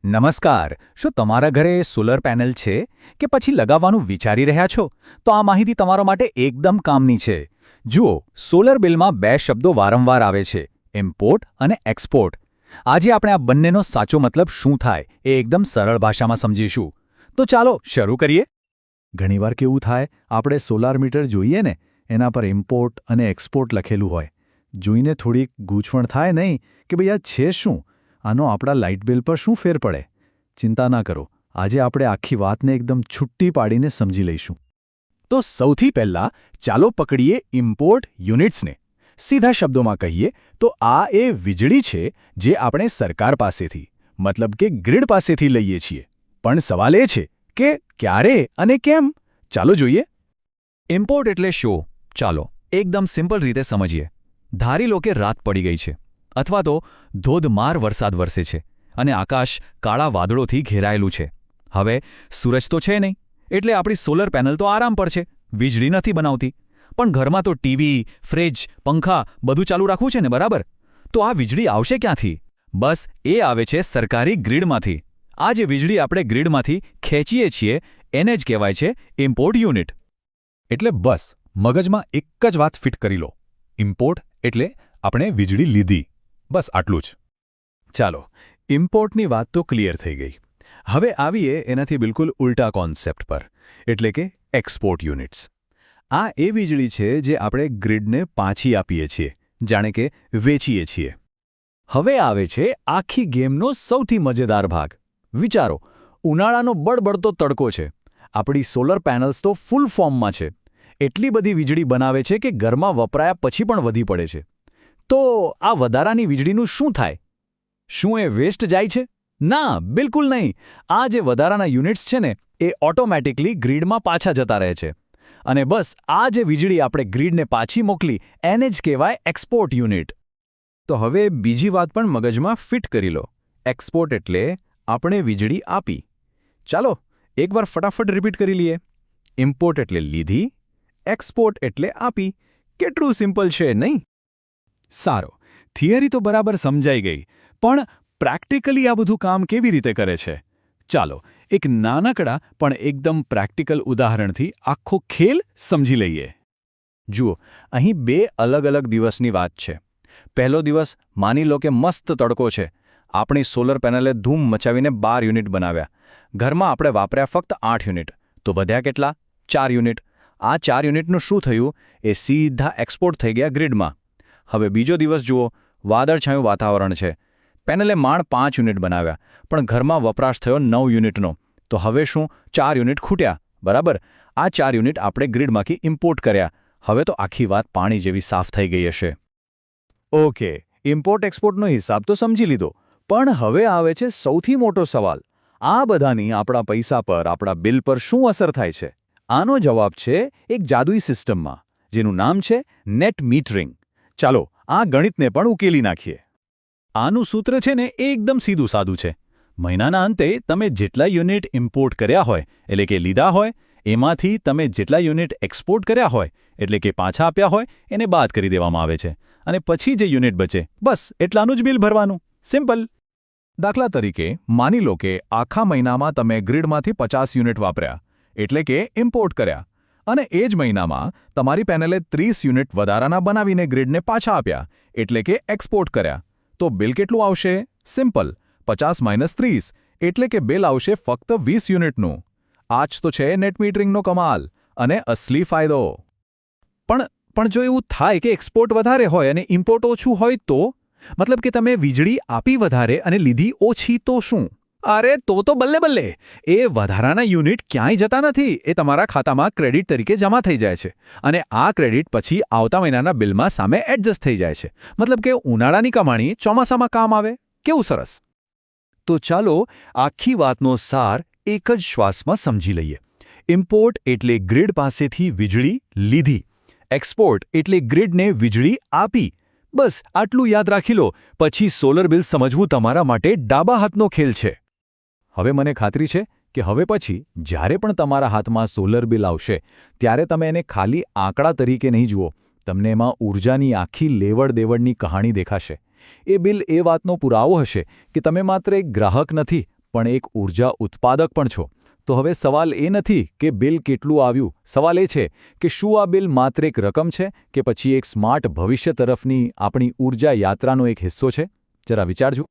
નમસ્કાર. શું તમારા ઘરે સોલર પેનલ છે કે પછી લગાવવાનું વિચારી રહ્યા છો? તો આ માહિતી તમારા માટે એકદમ કામની છે. જુઓ, સોલર બિલમાં બે શબ્દો વારંવાર આવે છે: ઇમ્પોર્ટ અને એક્સપોર્ટ. આજે આપણે આ બંનેનો સાચો મતલબ શું થાય એ એકદમ સરળ ભાષામાં સમજીશું. તો ચાલો શરૂ કરીએ. ઘણીવાર કેવું થાય, આપણે સોલાર મીટર જોઈએ ને, એના પર ઇમ્પોર્ટ અને એક્સપોર્ટ લખેલું હોય. જોઈને થોડીક ગૂંચવણ થાય નહીં કે ભાઈ આ છે શું? આનો આપણા લાઇટ બિલ પર શું ફેર પડે? ચિંતા ના કરો, આજે આપણે આખી વાતને એકદમ છુટ્ટી પાડીને સમજી લઈશું. તો સૌથી પહેલાં ચાલો પકડીએ ઇમ્પોર્ટ યુનિટ્સને. સીધા શબ્દોમાં કહીએ તો આ એ વીજળી છે જે આપણે સરકાર પાસેથી, મતલબ કે ગ્રીડ પાસેથી લઈએ છીએ. પણ સવાલ એ છે કે ક્યારે અને કેમ? ચાલો જોઈએ. ઇમ્પોર્ટ એટલે શું? ચાલો એકદમ સિમ્પલ રીતે સમજીએ. ધારી લો કે રાત પડી ગઈ છે, અથવા તો ધોધમાર વરસાદ વરસે છે અને આકાશ કાળા વાદળોથી ઘેરાયેલું છે. હવે સૂરજ તો છે નહીં, એટલે આપણી સોલર પેનલ તો આરામ પર છે, વીજળી નથી બનાવતી. પણ ઘરમાં તો ટીવી, ફ્રિજ, પંખા બધું ચાલુ રાખવું છે ને, બરાબર? તો આ વીજળી આવશે ક્યાંથી? બસ એ આવે છે સરકારી ગ્રીડમાંથી. આ જે વીજળી આપણે ગ્રીડમાંથી ખેંચીએ છીએ એને જ કહેવાય છે ઇમ્પોર્ટ યુનિટ. એટલે બસ મગજમાં એક જ વાત ફિટ કરી લો: ઇમ્પોર્ટ એટલે આપણે વીજળી લીધી, બસ આટલું જ. ચાલો, ઇમ્પોર્ટની વાત તો ક્લિયર થઈ ગઈ. હવે આવીએ એનાથી બિલકુલ ઉલટા કોન્સેપ્ટ પર, એટલે કે એક્સપોર્ટ યુનિટ્સ. આ એ વીજળી છે જે આપણે ગ્રીડને પાછી આપીએ છીએ, જાણે કે વેચીએ છીએ. હવે આવે છે આખી ગેમનો સૌથી મજેદાર ભાગ. વિચારો, ઉનાળાનો બળબડતો તડકો છે, આપણી સોલર પેનલ્સ તો ફૂલ ફોર્મમાં છે, એટલી બધી વીજળી બનાવે છે કે ઘરમાં વપરાયા પછી પણ વધી પડે છે. તો આ વધારાની વીજળીનું શું થાય? શું એ વેસ્ટ જાય છે? ના, બિલકુલ નહીં. આ જે વધારાના યુનિટ્સ છે ને, એ ઓટોમેટિકલી ગ્રીડમાં પાછા જતા રહે છે. અને બસ આ જે વીજળી આપણે ગ્રીડને પાછી મોકલી એને જ કહેવાય એક્સપોર્ટ યુનિટ. તો હવે બીજી વાત પણ મગજમાં ફિટ કરી લો. એક્સપોર્ટ એટલે આપણે વીજળી આપી. ચાલો એકવાર ફટાફટ રિપીટ કરી લઈએ. ઇમ્પોર્ટ એટલે લીધી, એક્સપોર્ટ એટલે આપી. કેટલું સિમ્પલ છે, નહીં? સારો, થિયરી તો બરાબર સમજાઈ ગઈ, પણ પ્રેક્ટિકલી આ બધું કામ કેવી રીતે કરે છે? ચાલો એક નાનકડા પણ એકદમ પ્રેક્ટિકલ ઉદાહરણથી આખો ખેલ સમજી લઈએ. જુઓ, અહીં બે અલગ અલગ દિવસની વાત છે. પહેલો દિવસ, માની લો કે મસ્ત તડકો છે. આપણી સોલર પેનલે ધૂમ મચાવીને 12 યુનિટ બનાવ્યા. ઘરમાં આપણે વાપર્યા ફક્ત 8 યુનિટ. તો વધ્યા કેટલા? 4 યુનિટ. આ 4 યુનિટનું શું થયું? એ સીધા એક્સપોર્ટ થઈ ગયા ગ્રીડમાં. હવે બીજો દિવસ જુઓ, વાદળછાયું વાતાવરણ છે. પેનલે માંડ 5 યુનિટ બનાવ્યા, પણ ઘરમાં વપરાશ થયો 9 યુનિટનો. તો હવે શું? 4 યુનિટ ખૂટ્યા, બરાબર? આ 4 યુનિટ આપણે ગ્રીડમાંથી ઇમ્પોર્ટ કર્યા. હવે તો આખી વાત પાણી જેવી સાફ થઈ ગઈ હશે. ઓકે, ઇમ્પોર્ટ એક્સપોર્ટનો હિસાબ તો સમજી લીધો, પણ હવે આવે છે સૌથી મોટો સવાલ: આ બધાની આપણા પૈસા પર, આપણા બિલ પર શું અસર થાય છે? આનો જવાબ છે એક જાદુઈ સિસ્ટમમાં, જેનું નામ છે નેટ મીટરિંગ. ચાલો આ ગણિતને પણ ઉકેલી નાખીએ. આનું સૂત્ર છે ને, એ એકદમ સીધું સાદું છે. મહિનાના અંતે તમે જેટલા યુનિટ ઇમ્પોર્ટ કર્યા હોય, એટલે કે લીધા હોય, એમાંથી તમે જેટલા યુનિટ એક્સપોર્ટ કર્યા હોય, એટલે કે પાછા આપ્યા હોય, એને બાદ કરી દેવામાં આવે છે. અને પછી જે યુનિટ બચે, બસ એટલાનું જ બિલ ભરવાનું. સિમ્પલ. દાખલા તરીકે માની લો કે આખા મહિનામાં તમે ગ્રીડમાંથી 50 યુનિટ વાપર્યા, એટલે કે ઇમ્પોર્ટ કર્યા, અને એ જ મહિનામાં તમારી પેનલે 30 યુનિટ વધારાના બનાવીને ગ્રીડને પાછા આપ્યા, એટલે કે એક્સપોર્ટ કર્યા. તો બિલ કેટલું આવશે? સિમ્પલ, 50 - 30, એટલે કે બિલ આવશે ફક્ત 20 યુનિટનું. આ જ તો છે નેટ મીટરિંગનો કમાલ અને અસલી ફાયદો. પણ જો એવું થાય કે એક્સપોર્ટ વધારે હોય અને ઇમ્પોર્ટ ઓછું હોય તો? મતલબ કે તમે વીજળી આપી વધારે અને લીધી ઓછી, તો શું? અરે તો બલ્લે બલ્લે. એ વધારાના યુનિટ ક્યાંય જતા નથી, એ તમારા ખાતામાં ક્રેડિટ તરીકે જમા થઈ જાય છે. અને આ ક્રેડિટ પછી આવતા મહિનાના બિલમાં સામે એડજસ્ટ થઈ જાય છે. મતલબ કે ઉનાળાની કમાણી ચોમાસામાં કામ આવે. કેવું સરસ! તો ચાલો આખી વાતનો સાર એક જ શ્વાસમાં સમજી લઈએ. ઇમ્પોર્ટ એટલે ગ્રીડ પાસેથી વીજળી લીધી. એક્સપોર્ટ એટલે ગ્રીડને વીજળી આપી. બસ આટલું યાદ રાખી લો, પછી સોલર બિલ સમજવું તમારા માટે ડાબા હાથનો ખેલ છે. હવે મને ખાતરી છે કે હવે પછી જ્યારે પણ તમારા હાથમાં સોલર બિલ આવશે, ત્યારે તમે એને ખાલી આંકડા તરીકે નહીં જુઓ. તમને એમાં ઊર્જાની આખી લેવડ-દેવડની કહાણી દેખાશે. એ બિલ એ વાતનો પુરાવો હશે કે તમે માત્ર એક ગ્રાહક નથી, પણ એક ઊર્જા ઉત્પાદક પણ છો. તો હવે સવાલ એ નથી કે બિલ કેટલું આવ્યું, સવાલ એ છે કે શું આ બિલ માત્ર એક રકમ છે કે પછી એક સ્માર્ટ ભવિષ્ય તરફની આપણી ઊર્જા યાત્રાનો એક હિસ્સો છે? જરા વિચારજો.